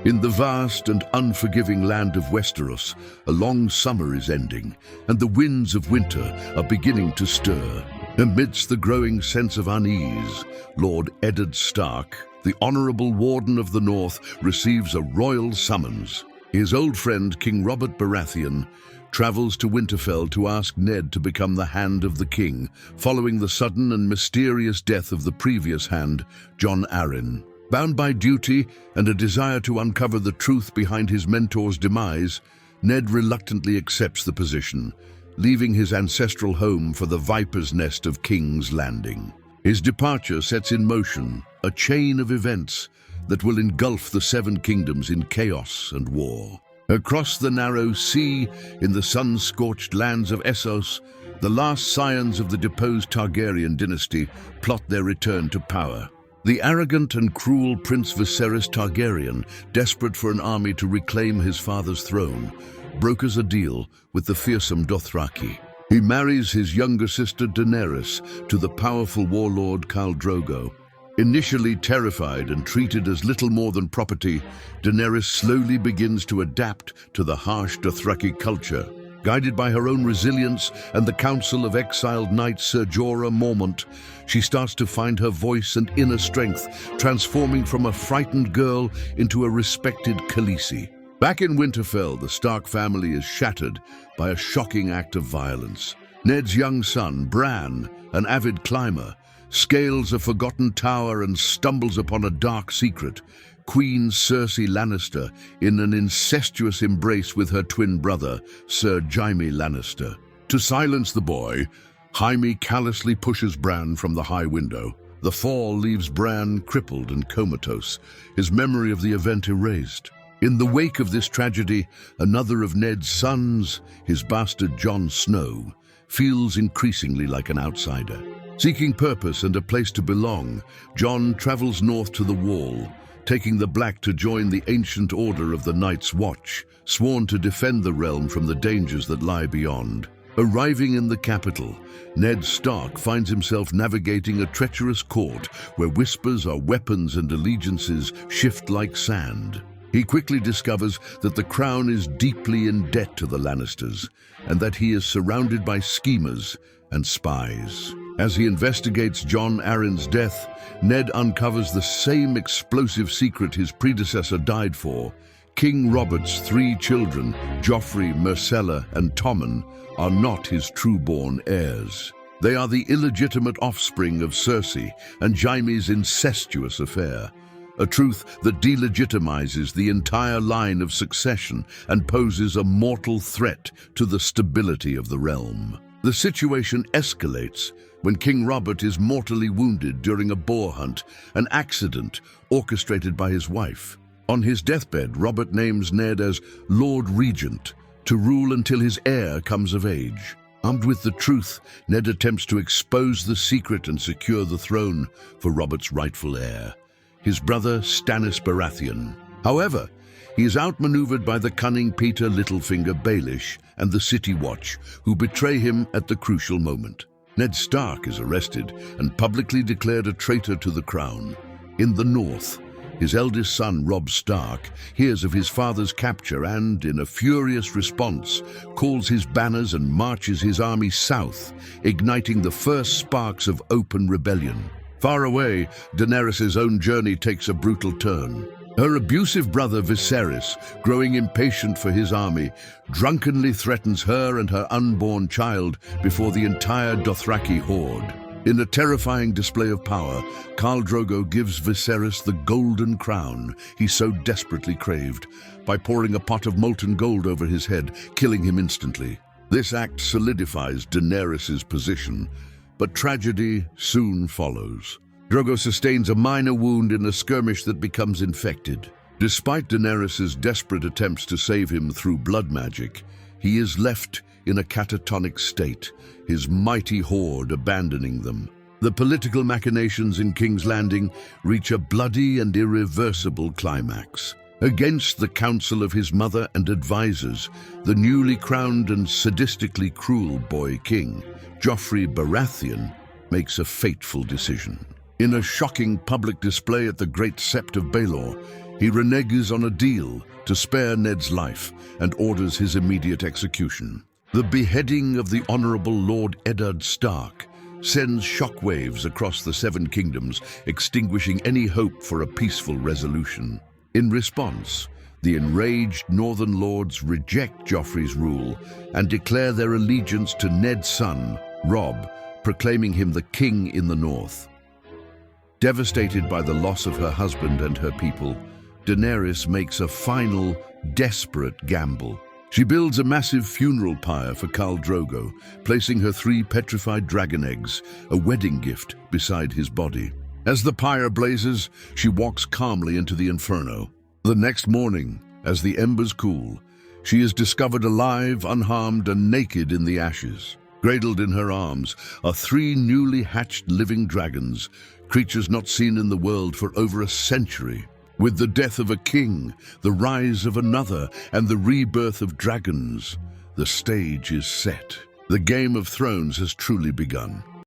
In the vast and unforgiving land of Westeros, a long summer is ending, and the winds of winter are beginning to stir. Amidst the growing sense of unease, Lord Eddard Stark, the Honorable Warden of the North, receives a royal summons. His old friend, King Robert Baratheon, travels to Winterfell to ask Ned to become the Hand of the King, following the sudden and mysterious death of the previous Hand, Jon Arryn. Bound by duty and a desire to uncover the truth behind his mentor's demise, Ned reluctantly accepts the position, leaving his ancestral home for the Viper's Nest of King's Landing. His departure sets in motion a chain of events that will engulf the Seven Kingdoms in chaos and war. Across the narrow sea, in the sun-scorched lands of Essos, the last scions of the deposed Targaryen dynasty plot their return to power. The arrogant and cruel Prince Viserys Targaryen, desperate for an army to reclaim his father's throne, brokers a deal with the fearsome Dothraki. He marries his younger sister Daenerys to the powerful warlord Khal Drogo. Initially terrified and treated as little more than property, Daenerys slowly begins to adapt to the harsh Dothraki culture. Guided by her own resilience and the counsel of exiled knight Ser Jorah Mormont, she starts to find her voice and inner strength, transforming from a frightened girl into a respected Khaleesi. Back in Winterfell, the Stark family is shattered by a shocking act of violence. Ned's young son, Bran, an avid climber, scales a forgotten tower and stumbles upon a dark secret: Queen Cersei Lannister in an incestuous embrace with her twin brother, Sir Jaime Lannister. To silence the boy, Jaime callously pushes Bran from the high window. The fall leaves Bran crippled and comatose, his memory of the event erased. In the wake of this tragedy, another of Ned's sons, his bastard Jon Snow, feels increasingly like an outsider. Seeking purpose and a place to belong, Jon travels north to the Wall, taking the Black to join the ancient order of the Night's Watch, sworn to defend the realm from the dangers that lie beyond. Arriving in the capital, Ned Stark finds himself navigating a treacherous court where whispers are weapons and allegiances shift like sand. He quickly discovers that the crown is deeply in debt to the Lannisters, and that he is surrounded by schemers and spies. As he investigates Jon Arryn's death, Ned uncovers the same explosive secret his predecessor died for. King Robert's 3 children, Joffrey, Myrcella, and Tommen, are not his true-born heirs. They are the illegitimate offspring of Cersei and Jaime's incestuous affair, a truth that delegitimizes the entire line of succession and poses a mortal threat to the stability of the realm. The situation escalates when King Robert is mortally wounded during a boar hunt, an accident orchestrated by his wife. On his deathbed, Robert names Ned as Lord Regent, to rule until his heir comes of age. Armed with the truth, Ned attempts to expose the secret and secure the throne for Robert's rightful heir, his brother Stannis Baratheon. However, he is outmaneuvered by the cunning Peter Littlefinger Baelish and the City Watch, who betray him at the crucial moment. Ned Stark is arrested and publicly declared a traitor to the crown. In the north, his eldest son, Robb Stark, hears of his father's capture and, in a furious response, calls his banners and marches his army south, igniting the first sparks of open rebellion. Far away, Daenerys' own journey takes a brutal turn. Her abusive brother Viserys, growing impatient for his army, drunkenly threatens her and her unborn child before the entire Dothraki horde. In a terrifying display of power, Khal Drogo gives Viserys the golden crown he so desperately craved, by pouring a pot of molten gold over his head, killing him instantly. This act solidifies Daenerys' position, but tragedy soon follows. Drogo sustains a minor wound in a skirmish that becomes infected. Despite Daenerys' desperate attempts to save him through blood magic, he is left in a catatonic state, his mighty horde abandoning them. The political machinations in King's Landing reach a bloody and irreversible climax. Against the counsel of his mother and advisors, the newly crowned and sadistically cruel boy king, Joffrey Baratheon, makes a fateful decision. In a shocking public display at the Great Sept of Baelor, He reneges on a deal to spare Ned's life and orders his immediate execution. The beheading of the Honorable Lord Eddard Stark sends shockwaves across the Seven Kingdoms, extinguishing any hope for a peaceful resolution. In response, the enraged Northern Lords reject Joffrey's rule and declare their allegiance to Ned's son, Robb, proclaiming him the king in the north. Devastated by the loss of her husband and her people, Daenerys makes a final, desperate gamble. She builds a massive funeral pyre for Khal Drogo, placing her 3 petrified dragon eggs, a wedding gift, beside his body. As the pyre blazes, she walks calmly into the inferno. The next morning, as the embers cool, she is discovered alive, unharmed, and naked in the ashes. Cradled in her arms are 3 newly hatched living dragons, creatures not seen in the world for over a century. With the death of a king, the rise of another, and the rebirth of dragons, the stage is set. The Game of Thrones has truly begun.